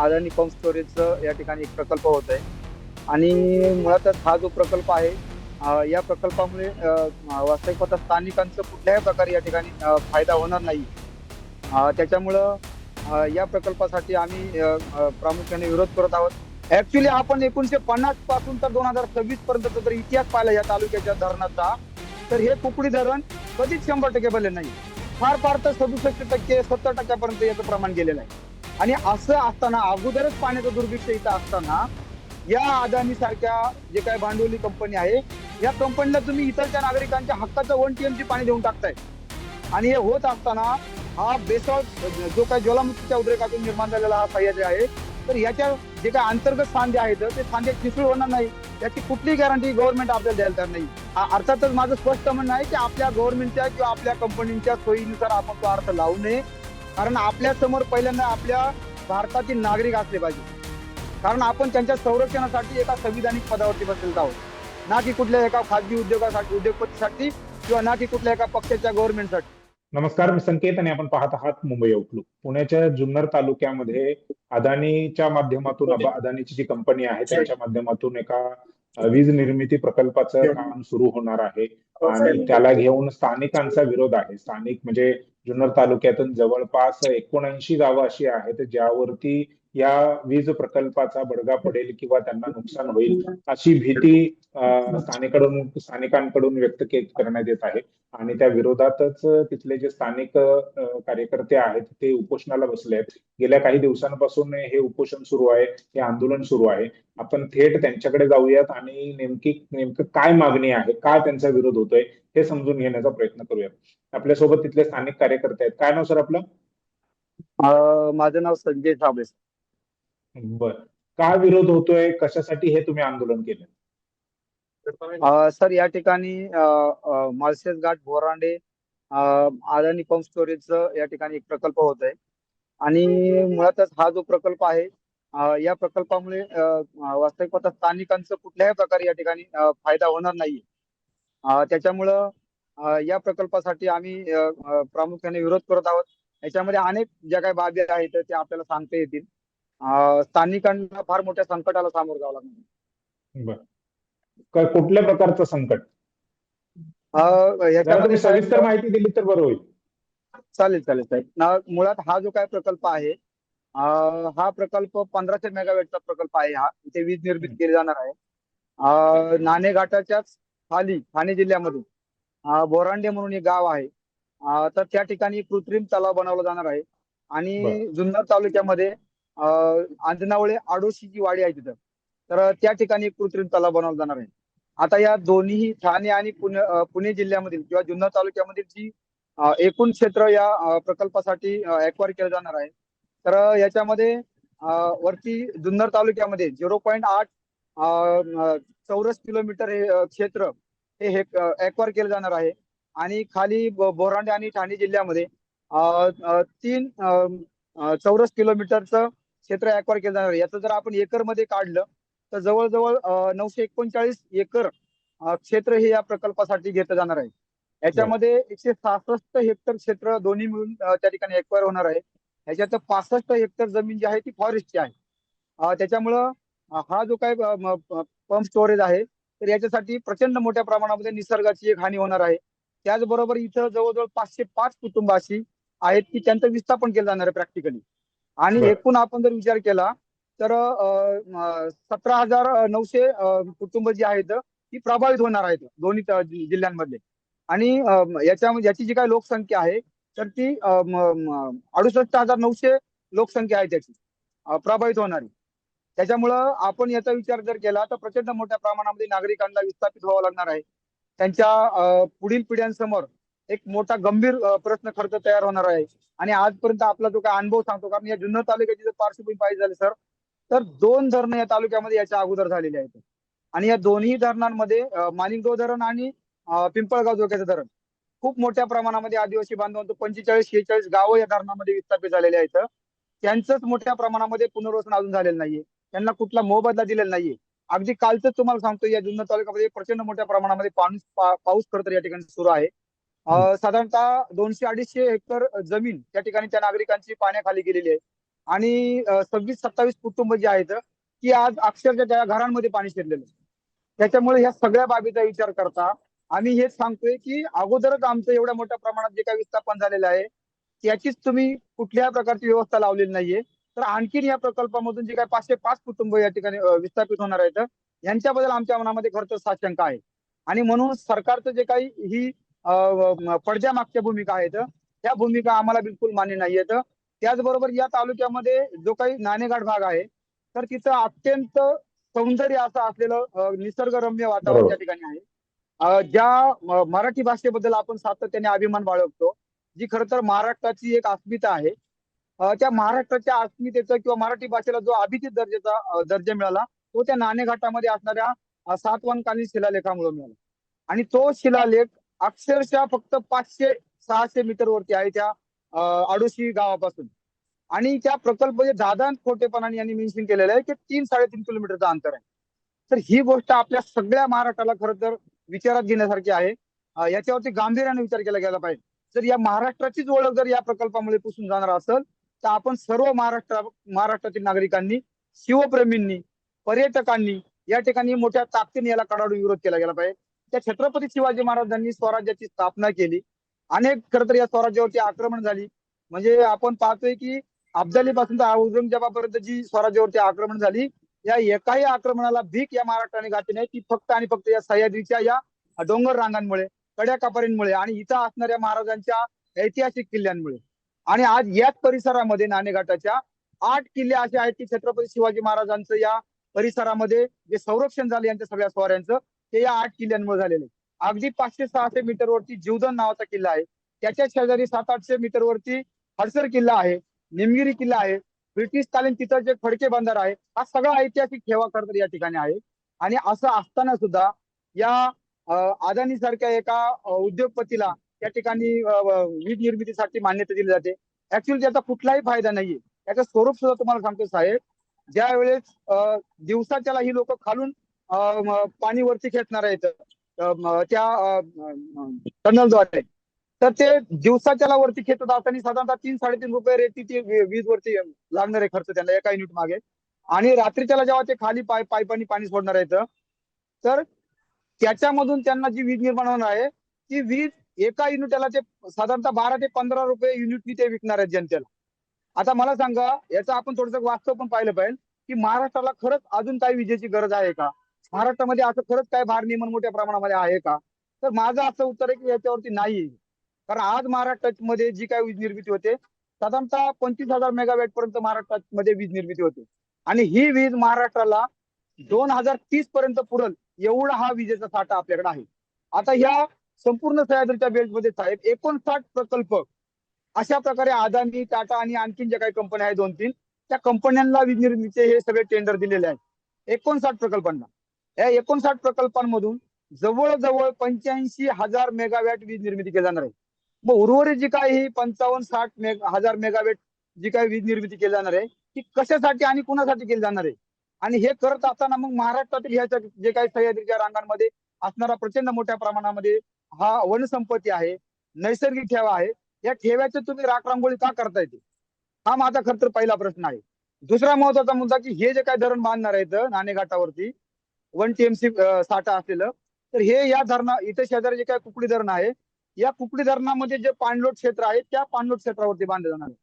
Adani pump स्टोरेजचं या ठिकाणी एक प्रकल्प होत आहे. आणि मुळातच हा जो प्रकल्प आहे, या प्रकल्पामुळे वास्तविक पाहता स्थानिकांचं कुठल्याही प्रकारे या ठिकाणी फायदा होणार नाही. त्याच्यामुळं या प्रकल्पासाठी आम्ही प्रामुख्याने विरोध करत आहोत. ऍक्च्युली आपण 1950 पासून तर 2026 पर्यंतचा जर इतिहास पाहिला या तालुक्याच्या धरणाचा, तर हे कुकडी धरण कधीच 100% भरले नाही. फार फार तर 67%, 70% याचं प्रमाण गेलेलं आहे. आणि असं असताना, अगोदरच पाण्याचं दुर्भिक्ष इथं असताना, या अदानी सारख्या जे काही भांडवली कंपनी आहे, या कंपनीला तुम्ही इथलच्या नागरिकांच्या हक्काचं 1 TMC पाणी देऊन टाकताय. आणि हे होत असताना हा बेसॉल्ट जो काही ज्वालामुखीच्या उद्रेकातून निर्माण झालेला हा सह्याद्री आहे, तर याच्या जे काही अंतर्गत सांधे आहेत ते सांधे ठिसूळ होणार नाही, याची कुठलीही गॅरंटी गव्हर्नमेंट आपल्याला द्यायला तयार नाही. अर्थातच माझं स्पष्ट म्हणणं आहे की आपल्या गव्हर्नमेंटच्या किंवा आपल्या कंपनीच्या सोयीनुसार आपण तो अर्थ लावू नये. कारण आपल्या समोर पहिल्यांदा आपल्या भारतातील नागरिक असले पाहिजे. कारण आपण त्यांच्या संरक्षणासाठी एका संविधानिक पदावरती बसलेलो आहोत, ना की कुठल्या एका खाजगी उद्योगासाठी, उद्योगपतीसाठी, किंवा ना की कुठल्या एका पक्षाच्या गव्हर्नमेंटसाठी. नमस्कार, मी संकेत आणि आपण पाहत आहात मुंबई आउटलुक. पुण्याच्या जुन्नर तालुक्यामध्ये अदानीच्या माध्यमातून, अदानीची जी कंपनी आहे त्यांच्या माध्यमातून एका वीज निर्मिती प्रकल्पाचं काम सुरू होणार आहे आणि त्याला घेऊन स्थानिकांचा विरोध आहे. स्थानिक म्हणजे जुन्नर तालुक्यातून जवळपास 79 गावं अशी आहेत ज्यावरती या वीज प्रकल्पाचा बडगा पडेल किंवा त्यांना नुकसान होईल अशी भीती स्थानिकांकडून व्यक्त करण्यात येत आहे. आणि त्या विरोधातच तिथले जे स्थानिक कार्यकर्ते आहेत ते उपोषणाला बसले आहेत. गेल्या काही दिवसांपासून हे उपोषण सुरू आहे, हे आंदोलन सुरू आहे. आपण थेट त्यांच्याकडे जाऊयात आणि नेमकं काय मागणी आहे, काय त्यांचा विरोध होतोय हे समजून घेण्याचा प्रयत्न करूयात. आपल्यासोबत तिथले स्थानिक कार्यकर्ते आहेत. काय नाव सर आपलं? माझं नाव संजय साबळे. बर, काय विरोध होतोय, कशासाठी हे तुम्ही आंदोलन केलं? सर, या ठिकाणी माळशेज घाट बोरांडे अदानी पंप स्टोरेजचं या ठिकाणी एक प्रकल्प होत आहे. आणि मुळातच हा जो प्रकल्प आहे, या प्रकल्पामुळे वास्तविक पाहता स्थानिकांचं कुठल्याही प्रकारे या ठिकाणी फायदा होणार नाही. त्याच्यामुळं या प्रकल्पासाठी आम्ही प्रामुख्याने विरोध करत आहोत. याच्यामध्ये अनेक ज्या काही बाबी आहेत त्या आपल्याला सांगता येतील. स्थानिकांना फार मोठ्या संकटाला सामोरं जावं लागणार. बर, कुठल्या प्रकारचं संकट? याच्यामध्ये सविस्तर माहिती दिली तर बरं होईल. चालेल चालेल साहेब. मुळात हा जो काय प्रकल्प आहे, हा प्रकल्प 1500 मेगावॅटचा प्रकल्प आहे. हा इथे वीज निर्मित केली जाणार आहे. नाणेघाटाच्याच खाली ठाणे जिल्ह्यामध्ये बोरांडे म्हणून एक गाव आहे. तर त्या ठिकाणी कृत्रिम तलाव बनवला जाणार आहे. आणि जुन्नर तालुक्यामध्ये अंजनावळे आडोशीची वाडी आहे तिथं, तर त्या ठिकाणी कृत्रिम तलाव बनवला जाणार आहे. आता या दोन्ही ठाणे आणि पुणे जिल्ह्यामधील किंवा जुन्नर तालुक्यामधील जी एकूण क्षेत्र या प्रकल्पासाठी एक्वायर केलं जाणार आहे, तर याच्यामध्ये वरती जुन्नर तालुक्यामध्ये 0.8 चौरस किलोमीटर हे क्षेत्र हे एक्वायर केलं जाणार आहे. आणि खाली बोरांडे आणि ठाणे जिल्ह्यामध्ये 3 चौरस किलोमीटरचं क्षेत्र एक्वायर केलं जाणार आहे. याचं जर आपण एकर मध्ये काढलं तर जवळजवळ 939 एकर क्षेत्र हे या प्रकल्पासाठी घेतलं जाणार आहे. याच्यामध्ये 166 हेक्टर क्षेत्र दोन्ही मिळून त्या ठिकाणी एक्वायर होणार आहे. ह्याच्यात 65 हेक्टर जमीन जी आहे ती फॉरेस्टची आहे. त्याच्यामुळं हा जो काय पंप स्टोरेज आहे, तर याच्यासाठी प्रचंड मोठ्या प्रमाणामध्ये निसर्गाची एक हानी होणार आहे. त्याचबरोबर इथं जवळजवळ 505 कुटुंब अशी आहेत की त्यांचं विस्थापन केलं जाणार आहे प्रॅक्टिकली. आणि एकूण आपण जर विचार केला तर 17,900 कुटुंब जी आहेत ती प्रभावित होणार आहेत दोन्ही जिल्ह्यांमध्ये. आणि याची जी काही लोकसंख्या आहे तर ती 68,900 लोकसंख्या आहे त्याची प्रभावित होणारी. त्याच्यामुळं आपण याचा विचार जर केला तर प्रचंड मोठ्या प्रमाणामध्ये नागरिकांना विस्थापित व्हावं लागणार आहे. त्यांच्या पुढील पिढ्यांसमोर एक मोठा गंभीर प्रश्न खर्च तयार होणार आहे. आणि आजपर्यंत आपला जो काय अनुभव सांगतो, कारण या जुन्नर तालुक्याची जर पार्श्वभूमी पाहिजे झाली सर, तर 2 धरणं या तालुक्यामध्ये याच्या अगोदर झालेली आहेत. आणि या दोन्ही धरणांमध्ये माणिकदेव धरण आणि पिंपळगाव जोग्याचं धरण खूप मोठ्या प्रमाणामध्ये आदिवासी बांधवांचं 45-46 गावं या धरणामध्ये विस्थापित झालेले आहेत. त्यांचंच मोठ्या प्रमाणामध्ये पुनर्वसन अजून झालेलं नाहीये. त्यांना कुठला मोबदला दिलेला नाहीये. अगदी कालच तुम्हाला सांगतो, या जुन्नर तालुक्यामध्ये प्रचंड मोठ्या प्रमाणामध्ये पाऊस खरं तर या ठिकाणी सुरू आहे. साधारणतः 200-250 हेक्टर जमीन त्या ठिकाणी त्या नागरिकांची पाण्याखाली गेलेली आहे. आणि 26-27 कुटुंब जे आहेत की आज अक्षरशः त्या घरांमध्ये पाणी शिरलेलं आहे. त्याच्यामुळे ह्या सगळ्या बाबीचा विचार करता आम्ही हेच सांगतोय की अगोदरच आमचं एवढ्या मोठ्या प्रमाणात जे काही विस्थापन झालेलं आहे त्याचीच तुम्ही कुठल्याही प्रकारची व्यवस्था लावलेली नाहीये. तर आणखीन या प्रकल्पामधून जे काही 505 कुटुंब या ठिकाणी विस्थापित होणार आहेत यांच्याबद्दल आमच्या मनामध्ये खरं तर साशंका आहे. आणि म्हणून सरकारचं जे काही ही पडद्यामागच्या भूमिका आहेत त्या भूमिका आम्हाला बिलकुल मान्य नाहीयेत. त्याचबरोबर या तालुक्यामध्ये जो काही नाणेघाट भाग आहे तर तिथं अत्यंत सौंदर्य असं असलेलं निसर्गरम्य वातावरण त्या बरोबर. ठिकाणी आहे. ज्या मराठी भाषेबद्दल आपण सातत्याने अभिमान बाळगतो, जी खरं तर महाराष्ट्राची एक अस्मिता आहे. त्या महाराष्ट्राच्या अस्मितेचा किंवा मराठी भाषेला जो अभिजित दर्जाचा दर्जा मिळाला तो त्या नाणेघाटामध्ये असणाऱ्या सातवाहनकालीन शिलालेखामुळे मिळाला. आणि तो शिलालेख अक्षरशः फक्त 500-600 मीटर वरती आहे त्या आडोशी गावापासून. आणि त्या प्रकल्प जे दादा खोटेपणाने यांनी मेन्शन केलेलं आहे की 3-3.5 किलोमीटरचं अंतर आहे. तर ही गोष्ट आपल्या सगळ्या महाराष्ट्राला खरं तर विचारात घेण्यासारखी आहे. याच्यावरती गांभीर्याने विचार केला गेला पाहिजे. जर या महाराष्ट्राचीच ओळख जर या प्रकल्पामुळे पुसून जाणार असेल तर आपण सर्व महाराष्ट्रातील नागरिकांनी, शिवप्रेमींनी, पर्यटकांनी या ठिकाणी मोठ्या ताकदीने याला कडाडून विरोध केला गेला पाहिजे. त्या छत्रपती शिवाजी महाराजांनी स्वराज्याची स्थापना केली. अनेक खरं तर या स्वराज्यावरती आक्रमण झाली. म्हणजे आपण पाहतोय की अब्दालीपासून तर औरंगजेबापर्यंत जी स्वराज्यावरती आक्रमण झाली या एकाही आक्रमणाला भीक या महाराष्ट्राने घातली नाही. ती फक्त आणि फक्त या सह्याद्रीच्या या डोंगर रांगांमुळे, कड्याकापरींमुळे आणि इथं असणाऱ्या महाराजांच्या ऐतिहासिक किल्ल्यांमुळे. आणि आज याच परिसरामध्ये नाणेघाटाच्या 8 किल्ले असे आहेत की छत्रपती शिवाजी महाराजांचं या परिसरामध्ये जे संरक्षण झालं यांच्या सगळ्या स्वाऱ्यांचं ते या 8 किल्ल्यांमुळे झालेलं आहे. अगदी 500-600 मीटर वरती जीवधन नावाचा किल्ला आहे. त्याच्या शेजारी 700-800 मीटर वरती हडसर किल्ला आहे, निमगिरी किल्ला आहे, ब्रिटिशकालीन तिथं जे फडके बंदर आहे, हा सगळा ऐतिहासिक ठेवा खरं तर या ठिकाणी आहे. आणि असं असताना सुद्धा या अदानी सारख्या एका उद्योगपतीला त्या ठिकाणी वीज निर्मितीसाठी मान्यता दिली जाते. ऍक्च्युअली त्याचा कुठलाही फायदा नाहीये. याचं स्वरूप सुद्धा तुम्हाला सांगतो साहेब, ज्या वेळेस दिवसाच्याला ही लोक खालून पाणी वरती खेचणार आहेत त्या टनलद्वारे, तर ते दिवसाच्याला वरती खेचत असताना साधारणतः 3-3.5 रुपये रेट ती वीज वरती लागणार आहे खर्च त्यांना एका युनिट मागे. आणि रात्रीच्याला जेव्हा ते खाली पाईपानी पाणी सोडणार आहेत तर त्याच्यामधून त्यांना जी वीज निर्माण होणार आहे ती वीज एका युनिटला ते साधारणतः 12 ते 15 रुपये युनिटनी ते विकणार आहेत जनतेला. आता मला सांगा, याचं आपण थोडंसं वास्तव पण पाहिलं पाहिजे की महाराष्ट्राला खरंच अजून काही विजेची गरज आहे का? महाराष्ट्रामध्ये असं खरंच काय भारनियमन मोठ्या प्रमाणामध्ये आहे का? तर माझं असं उत्तर आहे की याच्यावरती नाही. कारण आज महाराष्ट्रामध्ये जी काही वीज निर्मिती होते साधारणतः 25,000 मेगावॅट पर्यंत महाराष्ट्रामध्ये वीज निर्मिती होते. आणि ही वीज महाराष्ट्राला 2030 पर्यंत पुरल एवढा हा विजेचा साठा आपल्याकडे आहे. आता ह्या संपूर्ण सह्याद्रीच्या बेल्टमध्ये साहेब 59 प्रकल्प अशा प्रकारे अदानी, टाटा आणि आणखीन ज्या काही कंपन्या आहेत 2-3 त्या कंपन्यांना वीज निर्मितीचे हे सगळे टेंडर दिलेले आहेत 59 प्रकल्पांना. या 59 प्रकल्पांमधून जवळजवळ 85,000 मेगावॅट वीज निर्मिती केली जाणार आहे. मग उर्वरित जी काही 55-60 हजार मेगावॅट जी काही वीज निर्मिती केली जाणार आहे ती कशासाठी आणि कुणासाठी केली जाणार आहे? आणि हे करत असताना मग महाराष्ट्रातील ह्याच्या जे काही सह्याद्रीच्या रांगांमध्ये असणारा प्रचंड मोठ्या प्रमाणामध्ये हा वनसंपत्ती आहे, नैसर्गिक ठेवा आहे, या ठेव्याचे तुम्ही राखरांगोळी का करता येते? हा माझा खरं तर पहिला प्रश्न आहे. दुसरा महत्वाचा मुद्दा की हे जे काही धरण बांधणार आहेत नाणेघाटावरती 1 TMC साठा असलेलं, तर हे या धरणा इथे शेजारी जे काही कुकडी धरण आहे या कुकडी धरणामध्ये जे पाणलोट क्षेत्र आहे त्या पाणलोट क्षेत्रावरती बांधले जाणार आहे.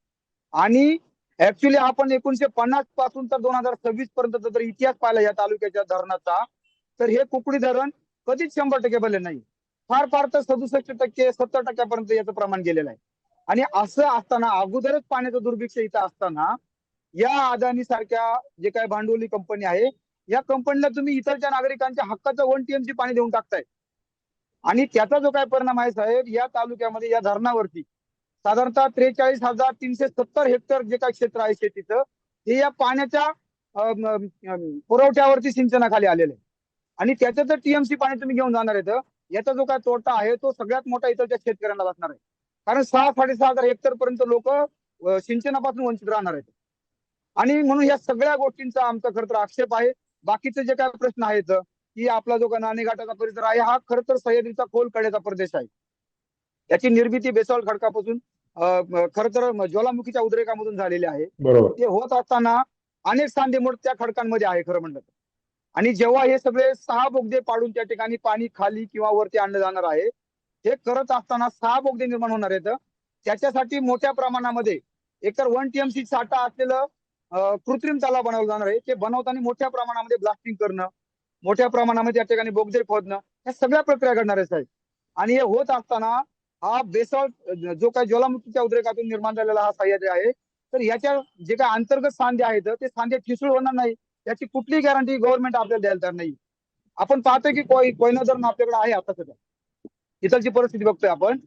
आणि ऍक्च्युली आपण 1950 पासून तर 2026 पर्यंतचा जर इतिहास पाहिला या तालुक्याच्या धरणाचा तर हे कुकडी धरण कधीच 100% भरले नाही. फार फार तर 67%, 70% याचं प्रमाण गेलेलं आहे. आणि असं असताना अगोदरच पाण्याचं दुर्भिक्ष इथं असताना या अदानी सारख्या जे काही भांडवली कंपनी आहे या कंपनीला तुम्ही इतरच्या नागरिकांच्या हक्काचं 1 TMC पाणी देऊन टाकताय. आणि त्याचा जो काय परिणाम आहे साहेब या तालुक्यामध्ये या धरणावरती साधारणतः 43,370 हेक्टर जे काही क्षेत्र आहे शेतीचं हे या पाण्याच्या पुरवठ्यावरती सिंचनाखाली आलेलं आहे. आणि त्याचं जर TMC पाणी तुम्ही घेऊन जाणार आहे याचा जो काय तोटा आहे तो सगळ्यात मोठा इथलच्या शेतकऱ्यांना बसणार आहे. कारण 6-6.5 हजार हेक्टर पर्यंत लोक सिंचनापासून वंचित राहणार आहेत. आणि म्हणून या सगळ्या गोष्टींचा आमचा खरं तर आक्षेप आहे. बाकीचे जे काही प्रश्न आहेत की आपला जो काही नाणेघाटाचा परिसर आहे हा खरं तर सह्याद्रीचा खोल कड्याचा प्रदेश आहे. याची निर्मिती बेसाल्ट खडकापासून खर तर ज्वालामुखीच्या उद्रेकामधून झालेले आहे. बरोबर. ते होत असताना अनेक सांधेमोड त्या खडकांमध्ये आहे खरं म्हणलं तर. आणि जेव्हा हे सगळे 6 बोगदे पाडून त्या ठिकाणी पाणी खाली किंवा वरती आणलं जाणार आहे, हे करत असताना 6 बोगदे निर्माण होणार आहेत. त्याच्यासाठी मोठ्या प्रमाणामध्ये एकतर 1 TMC साठा असलेलं कृत्रिम तलाव बनवलं जाणार आहे. ते बनवताना मोठ्या प्रमाणामध्ये ब्लास्टिंग करणं, मोठ्या प्रमाणामध्ये त्या ठिकाणी बोगदे खोदणं, या सगळ्या प्रक्रिया घडणार आहेत साहेब. आणि हे होत असताना हा बेसॉल्ट जो काही ज्वालामुखीच्या उद्रेकातून निर्माण झालेला हा सह्याद्री आहे, तर याच्या जे काही अंतर्गत सांधे आहेत ते सांधे ठिसूळ होणार नाही, याची कुठलीही गॅरंटी गव्हर्नमेंट आपल्याला द्यायला तयार नाही. आपण पाहतोय की कोयना धरण आपल्याकडे आहे आता सध्या. इथलची परिस्थिती बघतोय आपण.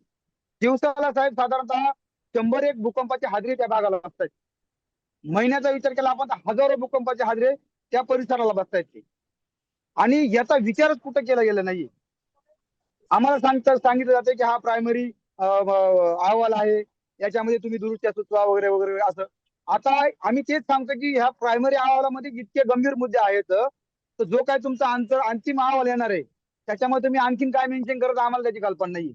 दिवसाला साहेब साधारणतः 101 भूकंपाचे हादरे त्या भागाला बसतायत. महिन्याचा विचार केला आपण तर हजारो भूकंपाचे हादरे त्या परिसराला बसतायत ते. आणि याचा विचारच कुठं केला गेला नाहीये. आम्हाला सांगितलं जातं की हा प्रायमरी अहवाल आहे, याच्यामध्ये तुम्ही दुरुस्त्या सुचवा वगैरे वगैरे असं. आता आम्ही तेच सांगतो की ह्या प्रायमरी अहवालामध्ये इतके गंभीर मुद्दे आहेत, तर जो काय तुमचा अंतिम अहवाल येणार आहे त्याच्यामध्ये तुम्ही आणखीन काय मेन्शन करत आम्हाला त्याची कल्पना नाही.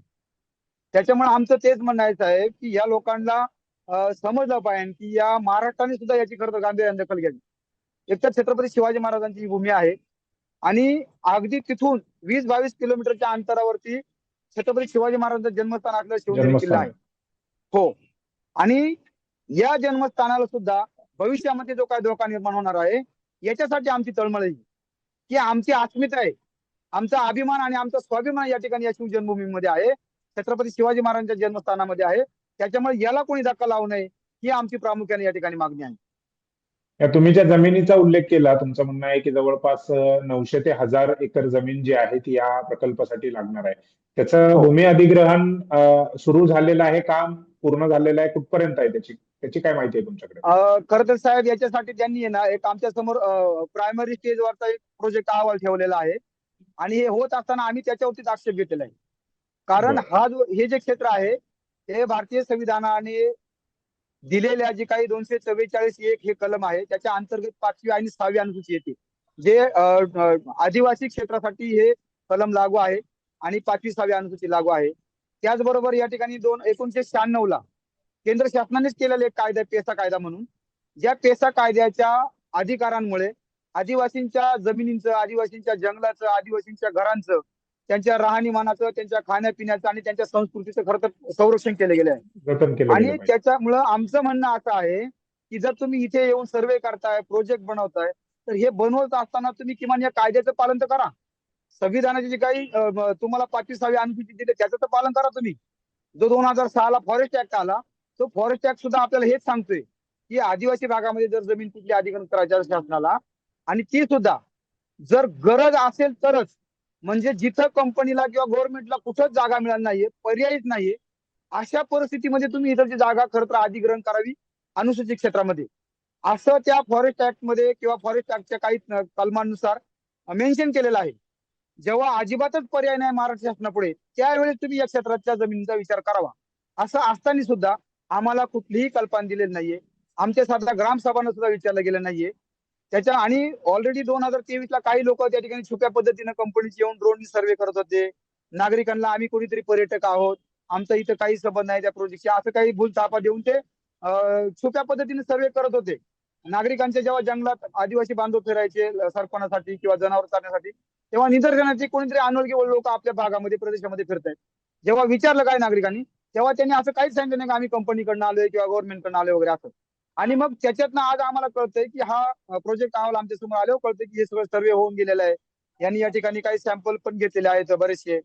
त्याच्यामुळे आमचं तेच म्हणायचं आहे की या लोकांना समजलं पाहिजे की या महाराष्ट्राने सुद्धा याची खरं तर गांभीर्याने दखल घ्यावी. एक तर छत्रपती शिवाजी महाराजांची ही भूमी आहे आणि अगदी तिथून 20-22 किलोमीटरच्या अंतरावरती छत्रपती शिवाजी महाराजांचं जन्मस्थान असलेला शिवनेरी किल्ला जन्मस्थान. आहे. हो. आणि या जन्मस्थानाला सुद्धा भविष्यामध्ये जो काय धोका निर्माण होणार आहे, याच्यासाठी आमची तळमळ आहे की आमची अस्मिता आहे, आमचा अभिमान आणि आमचा स्वाभिमान या ठिकाणी या शिवजन्मभूमीमध्ये आहे, छत्रपती शिवाजी महाराजांच्या जन्मस्थानामध्ये आहे. त्याच्यामुळे याला कोणी धक्का लावू नये ही आमची प्रामुख्याने या ठिकाणी मागणी आहे. या तुम्ही ज्या जमिनीचा उल्लेख केला, तुमचं म्हणणं आहे की जवळपास 900 ते 1000 एकर जमीन जी आहे ती या प्रकल्पासाठी लागणार आहे. त्याचं हो. भूमी अधिग्रहण सुरू झालेलं आहे, काम पूर्ण झालेलं आहे, कुठपर्यंत आहे त्याची काय माहिती आहे तुमच्याकडे? खरं तर साहेब याच्यासाठी त्यांनी आहे ना एक आमच्या समोर प्रायमरी स्टेजवरचा एक प्रोजेक्ट अहवाल ठेवलेला आहे आणि हे होत असताना आम्ही त्याच्यावरतीच आक्षेप घेतलेला आहे. कारण हे जे क्षेत्र आहे हे भारतीय संविधानाने दिलेल्या जे काही 244(1) हे कलम आहे त्याच्या अंतर्गत 5वी आणि 6वी अनुसूची येते, जे आदिवासी क्षेत्रासाठी हे कलम लागू आहे आणि 5वी 6वी अनुसूची लागू आहे. त्याचबरोबर या ठिकाणी 1996 ला केंद्र शासनानेच केलेला एक कायदा पेसा कायदा म्हणून, ज्या पेसा कायद्याच्या अधिकारांमुळे आदिवासींच्या जमिनींचं, आदिवासींच्या जंगलाचं, आदिवासींच्या घरांचं, त्यांच्या राहणीमानाचं, त्यांच्या खाण्यापिण्याचं आणि त्यांच्या संस्कृतीचं खरं तर संरक्षण केलं गेलं आहे. जतन केलं आणि गेलं पाहिजे. त्याच्यामुळं आमचं म्हणणं असं आहे की जर तुम्ही इथे येऊन सर्वे करताय, प्रोजेक्ट बनवताय, तर हे बनवत असताना तुम्ही किमान या कायद्याचं पालन तर करा. संविधानाचे जे काही तुम्हाला 5वी 6वी अनुसूचित दिले त्याचं तर पालन करा तुम्ही. जो 2006 ला फॉरेस्ट ऍक्ट आला, तो फॉरेस्ट ऍक्ट सुद्धा आपल्याला हेच सांगतोय की आदिवासी भागामध्ये जर जमीन कुठली अधिग्रहण करायची शासनाला, आणि ती सुद्धा जर गरज असेल तरच, म्हणजे जिथं कंपनीला किंवा गव्हर्नमेंटला कुठंच जागा मिळाली नाहीये, पर्यायच नाहीये, अशा परिस्थितीमध्ये तुम्ही इथलची जागा खरं तर अधिग्रहण करावी अनुसूचित क्षेत्रामध्ये, असं त्या फॉरेस्ट ऍक्ट मध्ये किंवा फॉरेस्ट ऍक्टच्या काही कलमांनुसार मेन्शन केलेलं आहे. जेव्हा अजिबातच पर्याय नाही महाराष्ट्र शासनापुढे, त्यावेळेस तुम्ही या क्षेत्राच्या जमिनीचा विचार करावा. असं असताना सुद्धा आम्हाला कुठलीही कल्पना दिलेली नाहीये. आमच्या साध्या ग्रामसभांना सुद्धा विचारलं गेलं नाहीये त्याच्या. आणि ऑलरेडी 2023 ला काही लोक त्या ठिकाणी छुप्या पद्धतीनं कंपनीची येऊन ड्रोन सर्वे करत होते. नागरिकांना आम्ही कोणीतरी पर्यटक आहोत, आमचा इथं काही संबंध नाही त्या प्रोजेक्टशी, असं काही भूलथापा देऊन ते छुप्या पद्धतीने सर्वे करत होते. नागरिकांच्या जेव्हा जंगलात आदिवासी बांधव फिरायचे सरपणासाठी किंवा जनावर चालण्यासाठी, तेव्हा निदर्शनाची कोणीतरी अनोळखी लोक आपल्या भागामध्ये प्रदेशामध्ये फिरतायत. जेव्हा विचारलं काय नागरिकांनी, तेव्हा त्यांनी असं काहीच सांगितलं नाही की आम्ही कंपनीकडनं आलोय किंवा गव्हर्नमेंटकडनं आलोय वगैरे असं. आणि मग त्याच्यातनं आज आम्हाला कळतंय की हा प्रोजेक्ट अहवाल आमच्या समोर आल्यावर कळतंय की हे सगळं सर्वे होऊन गेलेलं आहे. यांनी या ठिकाणी काही सॅम्पल पण घेतलेले आहेत बरेचसे.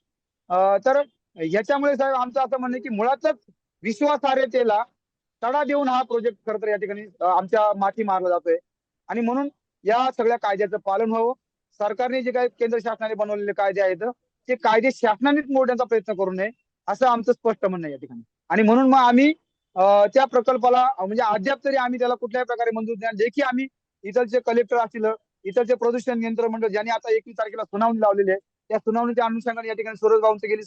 तर याच्यामुळे साहेब आमचं असं म्हणणं आहे की मुळातच विश्वासार्हतेला तडा देऊन हा प्रोजेक्ट खरं तर या ठिकाणी आमच्या माथी मारला जातोय. आणि म्हणून या सगळ्या कायद्याचं पालन व्हावं. सरकारने जे काही केंद्र शासनाने बनवलेले कायदे आहेत ते कायदे शासनानेच मोडण्याचा प्रयत्न करू नये, असं आमचं स्पष्ट म्हणणं आहे या ठिकाणी. आणि म्हणून मग आम्ही त्या प्रकल्पाला म्हणजे अद्याप तरी आम्ही त्याला कुठल्याही प्रकारे मंजूर द्या लेखी आम्ही इथलचे कलेक्टर असतील, इथलचे प्रदूषण नियंत्रण मंडळ ज्यांनी आता 21 तारखेला सुनावणी लावलेली आहे, त्या सुनावणीच्या अनुषंगाने या ठिकाणी सूरज भाऊंचे गेली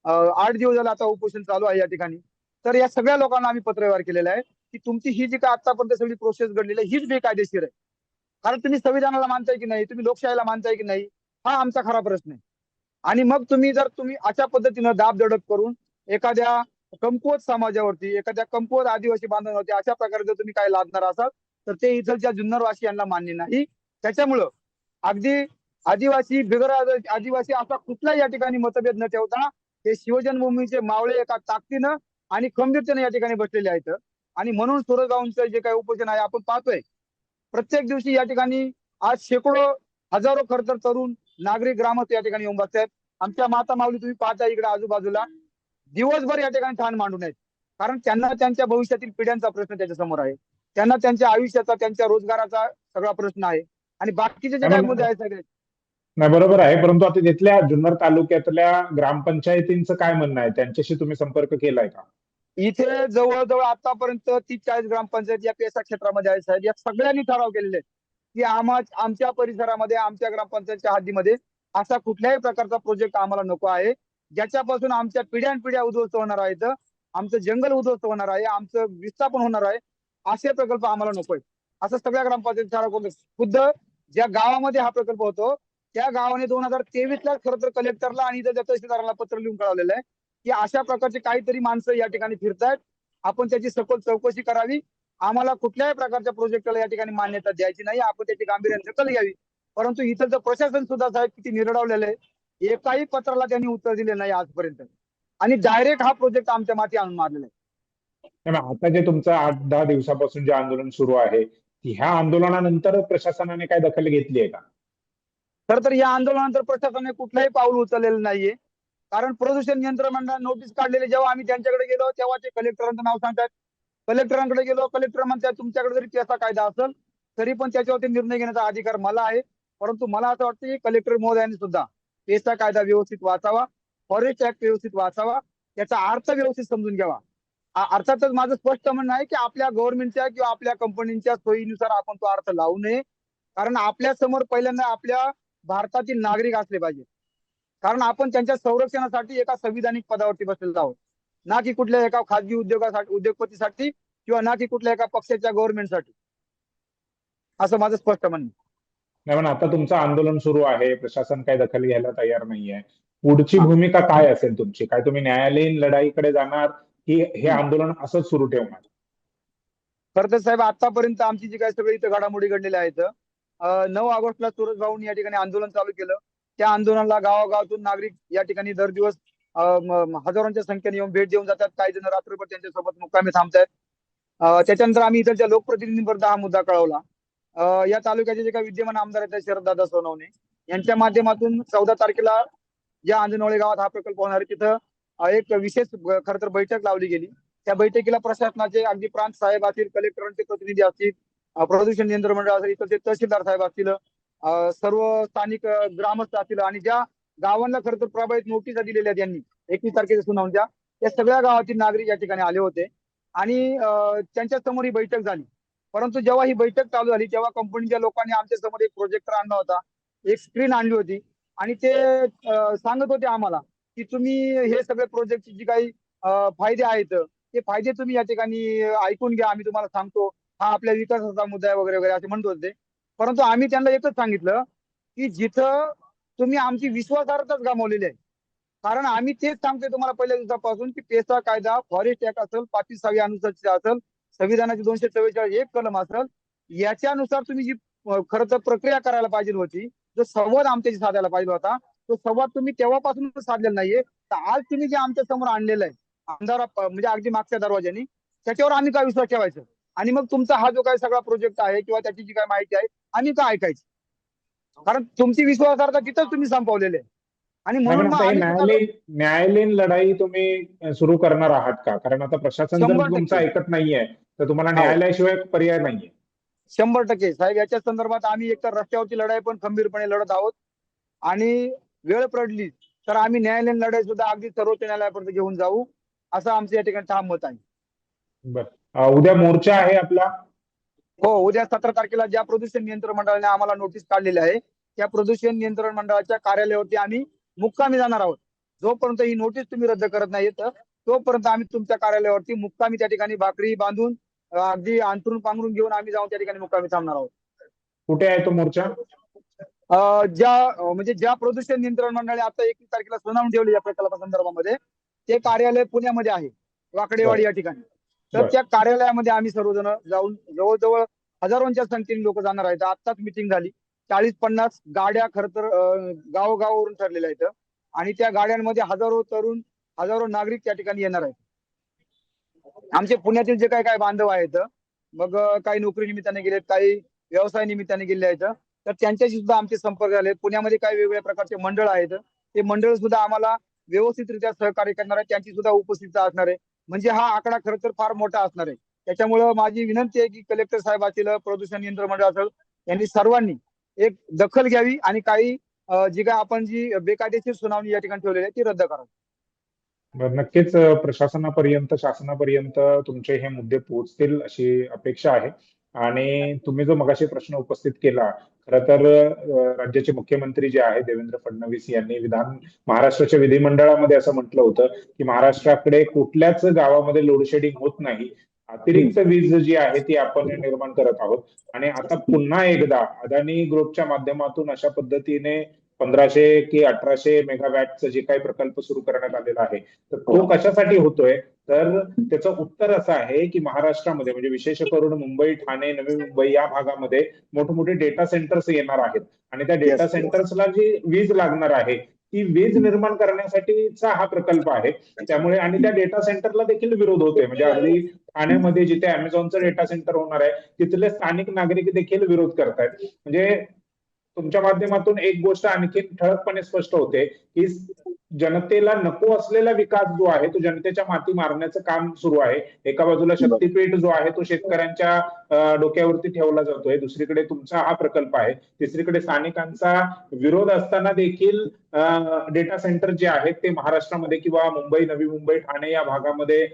8 दिवस झाला आता उपोषण चालू आहे या ठिकाणी. तर या सगळ्या लोकांना आम्ही पत्रव्यवहार केलेला आहे की तुमची ही जी काय आतापर्यंत सगळी प्रोसेस घडलेली आहे हीच बेकायदेशीर आहे. कारण तुम्ही संविधानाला मानताय की नाही, तुम्ही लोकशाहीला मानताय की नाही, हा आमचा खरा प्रश्न आहे. आणि मग तुम्ही जर अशा पद्धतीनं दाब दडप करून एखाद्या कमकुवत समाजावरती, एखाद्या कमकुवत आदिवासी बांधवांवरती अशा प्रकारे जर तुम्ही काही लादणार असाल तर ते इथलच्या जुन्नरवासी यांना मान्य नाही. त्याच्यामुळं अगदी आदिवासी बिगर आदिवासी असा कुठलाही या ठिकाणी मतभेद न ठेवता हे शिवजन्मभूमीचे मावळे एका ताकदीनं आणि खंबीरतेने या ठिकाणी बसलेले आहेत. आणि म्हणून सुरगावांचं जे काही उपोषण आहे आपण पाहतोय प्रत्येक दिवशी या ठिकाणी आज शेकडो हजारो खरं तर तरुण नागरिक ग्रामस्थ या ठिकाणी येऊन बसतात. आमच्या माता माऊली तुम्ही पाहता इकडे आजूबाजूला दिवसभर या ठिकाणी ठाण मांडून आहेत. कारण त्यांना त्यांच्या भविष्यातील पिढ्यांचा प्रश्न त्याच्या समोर आहे. त्यांना त्यांच्या आयुष्याचा त्यांच्या रोजगाराचा सगळा प्रश्न आहे. आणि बाकीचे जे काही मुद्दे आहेत सगळे नाही बरोबर आहे, परंतु आता तिथल्या जुन्नर तालुक्यातल्या ग्रामपंचायतींचं काय म्हणणं आहे? त्यांच्याशी तुम्ही संपर्क केलाय का? इथे जवळजवळ आतापर्यंत 30-40 ग्रामपंचायत या पेसा क्षेत्रामध्ये आहेत साहेब. या सगळ्यांनी ठराव केलेले आहेत की आमच्या परिसरामध्ये आमच्या ग्रामपंचायतच्या हद्दीमध्ये असा कुठल्याही प्रकारचा प्रोजेक्ट आम्हाला नको आहे ज्याच्यापासून आमच्या पिढ्यानपिढ्या उद्ध्वस्त होणार आहेत, आमचं जंगल उद्ध्वस्त होणार आहे, आमचं विस्थापन होणार आहे, असे प्रकल्प आम्हाला नकोय असं सगळ्या ग्रामपंचायत ठराव करून खुद्द ज्या गावामध्ये हा प्रकल्प होतो त्या गावाने 2023 ला खरं तर कलेक्टरला आणि इथं तहसीलदाराला पत्र लिहून कळवलेलं आहे की अशा प्रकारचे काहीतरी माणसं या ठिकाणी फिरतायत, आपण त्याची सखोल चौकशी करावी, आम्हाला कुठल्याही प्रकारच्या प्रोजेक्टला या ठिकाणी मान्यता द्यायची नाही, आपण त्याची गांभीर्याने दखल घ्यावी. परंतु इथं प्रशासन सुद्धा साहेब किती निरडावलेलं आहे, एकाही पत्राला त्यांनी उत्तर दिले नाही आजपर्यंत आणि डायरेक्ट हा प्रोजेक्ट आमच्या माती आणून मारलेला आहे. नाही, मग आता जे तुमचं 8-10 दिवसापासून जे आंदोलन सुरू आहे, ह्या आंदोलनानंतर प्रशासनाने काय दखल घेतली आहे का? खरं तर या आंदोलनानंतर प्रशासनाने कुठलंही पाऊल उचललेलं नाहीये. कारण प्रदूषण नियंत्रण मंडळाने नोटीस काढलेली, जेव्हा आम्ही त्यांच्याकडे गेलो तेव्हा ते कलेक्टरांचं नाव सांगतात. कलेक्टरांकडे गेलो, कलेक्टर म्हणतात तुमच्याकडे जरी त्याचा कायदा असेल तरी पण त्याच्यावरती निर्णय घेण्याचा अधिकार मला आहे. परंतु मला असं वाटतं की कलेक्टर महोदयांनी सुद्धा पेसा कायदा व्यवस्थित वाचावा, फॉरेस्ट ऍक्ट व्यवस्थित वाचावा, त्याचा अर्थ व्यवस्थित समजून घ्यावा. अर्थातच माझं स्पष्ट म्हणणं आहे की आपल्या गव्हर्नमेंटच्या किंवा आपल्या कंपनीच्या सोयीनुसार आपण तो अर्थ लावू नये. कारण आपल्या समोर पहिल्यांदा आपल्या भारतातील नागरिक असले पाहिजे. कारण आपण त्यांच्या संरक्षणासाठी एका संविधानिक पदावरती बसलेलो आहोत, ना की कुठल्या एका खाजगी उद्योगासाठी उद्योगपतीसाठी किंवा ना की कुठल्या एका पक्षाच्या गव्हर्नमेंटसाठी, असं माझं स्पष्ट म्हणणं आहे. नाही, पण आता तुमचं आंदोलन सुरू आहे, प्रशासन काही दखल घ्यायला तयार नाहीये. पुढची हा. भूमिका काय असेल तुमची? काय तुम्ही न्यायालयीन लढाईकडे जाणार की हे हम्म. आंदोलन असंच सुरू ठेवणार? खरं तर साहेब आतापर्यंत आमची जी काही सगळी इथं घडामोडी घडलेल्या आहेत, 9 ऑगस्टला सुरज भाऊंनी या ठिकाणी आंदोलन चालू केलं. त्या आंदोलनाला गावागावातून नागरिक या ठिकाणी दर दिवस हजारोंच्या संख्येने येऊन भेट देऊन जातात. काही जण रात्रभर त्यांच्यासोबत मुक्कामी थांबतायत. त्याच्यानंतर आम्ही इथलच्या लोकप्रतिनिधींपर्यंत हा मुद्दा कळवला. या तालुक्याचे जे काही विद्यमान आमदार आहेत शरददादा सोनवणे यांच्या माध्यमातून 14 तारखेला ज्या आंजणवाडी गावात हा प्रकल्प होणार आहे तिथं एक विशेष खरं तर बैठक लावली गेली. त्या बैठकीला प्रशासनाचे अगदी प्रांत साहेब असतील, कलेक्टरांचे प्रतिनिधी असतील, प्रदूषण नियंत्रण मंडळ असेल, इतर तहसीलदार साहेब असतील, सर्व स्थानिक ग्रामस्थ असतील आणि ज्या गावांना खरं तर प्रभावित नोटिसा दिलेल्या त्यांनी 21 तारखेच्या सुनावणीच्या, त्या सगळ्या गावातील नागरिक या ठिकाणी आले होते आणि त्यांच्या समोर ही बैठक झाली. परंतु जेव्हा ही बैठक चालू झाली तेव्हा कंपनीच्या लोकांनी आमच्या समोर एक प्रोजेक्टर आणला होता, एक स्क्रीन आणली होती आणि ते सांगत होते आम्हाला की तुम्ही हे सगळे प्रोजेक्टचे जे काही फायदे आहेत ते फायदे तुम्ही या ठिकाणी ऐकून घ्या, आम्ही तुम्हाला सांगतो, हा आपल्या विकासाचा मुद्दा आहे वगैरे वगैरे असे म्हणत होते. परंतु आम्ही त्यांना एकच सांगितलं की जिथं तुम्ही आमची विश्वासार्हताच गमावलेली आहे. कारण आम्ही तेच सांगतोय तुम्हाला पहिल्या दिवसापासून की पेसा कायदा, फॉरेस्ट ऍक्ट असेल, 35वी अनुसूची असेल, संविधानाची 244 एक कलम असेल, याच्यानुसार तुम्ही जी खरं तर प्रक्रिया करायला पाहिजे होती, जो संवाद आमच्याशी साधायला पाहिजे होता, तो संवाद तुम्ही तेव्हापासून साधलेला नाहीये. तर आज तुम्ही जे आमच्या समोर आणलेलं आहे आमदार म्हणजे अगदी मागच्या दरवाज्यानी, त्याच्यावर आम्ही काय विश्वास ठेवायचा? आणि मग तुमचा हा जो काही सगळा प्रोजेक्ट आहे किंवा त्याची जी काय माहिती आहे आम्ही का ऐकायची? कारण तुमची विश्वासार्हता तिथंच तुम्ही संपवलेली आहे. आणि नाही, पण म्हणून मग आता हे आम्ही सुद्धा न्यायालयीन लढाई तुम्ही सुरू करणार आहात का? कारण आता प्रशासन जर तुमचं 100% ऐकत नाहीये तर तुम्हाला हो न्यायालयाशिवाय पर्याय नाहीये. 100% साहेब याच्या संदर्भात आम्ही एकतर रस्त्यावरची लढाई पण खंबीरपणे लढत आहोत आणि वेळ पडली तर आम्ही न्यायालयीन लढाई सुद्धा अगदी सर्वोच्च न्यायालयापर्यंत घेऊन जाऊ, असं आमचं या ठिकाणी ठाम मत आहे. बरं, उद्या मोर्चा आहे आपला. हो, उद्या 17 तारखेला ज्या प्रदूषण नियंत्रण मंडळाने आम्हाला नोटीस काढलेली आहे त्या प्रदूषण नियंत्रण मंडळाच्या कार्यालयावरती आम्ही मुक्कामी जाणार आहोत. जोपर्यंत ही नोटीस तुम्ही रद्द करत नाही तोपर्यंत आम्ही तुमच्या कार्यालयावरती मुक्कामी त्या ठिकाणी भाकरी बांधून अगदी अंथरून पांघरून घेऊन आम्ही जाऊन त्या ठिकाणी मुक्कामी थांबणार आहोत. कुठे आहे तो मोर्चा? म्हणजे ज्या प्रदूषण नियंत्रण मंडळाने आता 21 तारखेला सुनावणी ठेवली या प्रकल्पा संदर्भामध्ये ते कार्यालय पुण्यामध्ये आहे. वाकडेवाडी या ठिकाणी. तर बरं. त्या कार्यालयामध्ये आम्ही सर्वजण जाऊन जवळजवळ हजारोंच्या संख्येने लोक जाणार आहेत. आत्ताच मिटिंग झाली. 40-50 गाड्या खरं तर गावोगावावरून ठरलेल्या आहेत आणि त्या गाड्यांमध्ये हजारो तरुण, हजारो नागरिक त्या ठिकाणी येणार आहेत. आमचे पुण्यातील जे काही काय बांधव आहेत, मग काही नोकरी निमित्ताने गेलेत, काही व्यवसाय निमित्ताने गेले आहेत, तर त्यांच्याशी सुद्धा आमचे संपर्क झाले. पुण्यामध्ये काही वेगवेगळ्या प्रकारचे मंडळ आहेत, ते मंडळ सुद्धा आम्हाला व्यवस्थितरित्या सहकार्य करणार आहे, त्यांची सुद्धा उपस्थिती असणार आहे. म्हणजे हा आकडा खरं तर फार मोठा असणार आहे. त्याच्यामुळं माझी विनंती आहे की कलेक्टर साहेब असतील, प्रदूषण नियंत्रण मंडळ असेल, यांनी सर्वांनी एक दखल घ्यावी आणि काही जी काय आपण जी बेकायदेशीर सुनावणी या ठिकाणी ठेवलेली आहे ती रद्द करावी. बरं, नक्कीच प्रशासनापर्यंत, शासनापर्यंत तुमचे हे मुद्दे पोहोचतील अशी अपेक्षा आहे. आणि तुम्ही जो मगाशी प्रश्न उपस्थित केला, खरं तर राज्याचे मुख्यमंत्री जे आहे देवेंद्र फडणवीस यांनी महाराष्ट्राच्या विधिमंडळामध्ये असं म्हटलं होतं की महाराष्ट्राकडे कुठल्याच गावामध्ये लोडशेडिंग होत नाही. अतिरिक्त वीज जी आहे ती आपण निर्माण करत आहोत. आणि आता पुन्हा एकदा अदानी ग्रुपच्या माध्यमातून अशा पद्धतीने 1500 की 1800 मेगावॅटचं जे काही प्रकल्प सुरू करण्यात आलेला आहे, तर तो कशासाठी होतोय? तर त्याचं उत्तर असं आहे की महाराष्ट्रामध्ये म्हणजे विशेष करून मुंबई, ठाणे, नवी मुंबई या भागामध्ये मोठमोठे डेटा सेंटर्स येणार आहेत आणि त्या डेटा सेंटर्सला जी वीज लागणार आहे ती वीज निर्माण करण्यासाठीचा हा प्रकल्प आहे. त्यामुळे आणि त्या डेटा सेंटरला देखील विरोध होतोय. म्हणजे अगदी ठाण्यामध्ये जिथे अमेझॉनचं डेटा सेंटर होणार आहे तिथले स्थानिक नागरिक देखील विरोध करतायत. म्हणजे तुमच्या माध्यमातून एक गोष्ट आणखी ठळकपणे स्पष्ट होते की जनतेला नको असलेला विकास जो आहे तो जनतेच्या माती मारण्याचं काम सुरू आहे. एका बाजूला शक्तीपीठ जो आहे तो शेतकऱ्यांच्या डोक्यावरती ठेवला जातोय, दुसरीकडे तुमचा हा प्रकल्प आहे, तिसरीकडे स्थानिकांचा विरोध असताना देखील डेटा सेंटर जे आहेत ते महाराष्ट्रामध्ये किंवा मुंबई, नवी मुंबई, ठाणे या भागामध्ये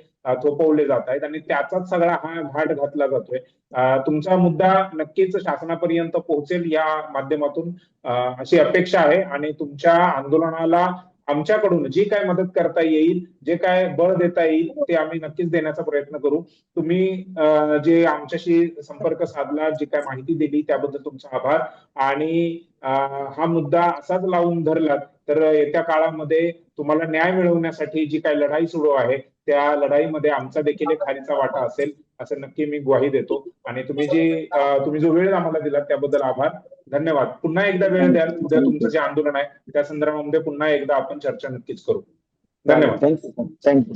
थोपवले जात आहेत आणि त्याचाच सगळा हा घाट घातला जातोय. तुमचा मुद्दा नक्कीच शासनापर्यंत पोहोचेल या माध्यमातून अशी अपेक्षा आहे. आणि तुमच्या आंदोलनाला आमच्याकडून जी काय मदत करता येईल, जे काय बळ देता येईल ते आम्ही नक्कीच देण्याचा प्रयत्न करू. तुम्ही जे आमच्याशी संपर्क साधला, जी काय माहिती दिली त्याबद्दल तुमचा आभार. आणि हा मुद्दा असाच लावून धरला तर येत्या काळामध्ये तुम्हाला न्याय मिळवण्यासाठी जी काय लढाई सुरू आहे त्या लढाईमध्ये आमचा देखील एक खारीचा वाटा असेल असं नक्की मी ग्वाही देतो. आणि तुम्ही जो वेळ आम्हाला दिला त्याबद्दल आभार, धन्यवाद. पुन्हा एकदा वेळ द्याल, उद्या तुमचं जे आंदोलन आहे त्या संदर्भामध्ये पुन्हा एकदा आपण चर्चा नक्कीच करू. धन्यवाद. थँक्यू.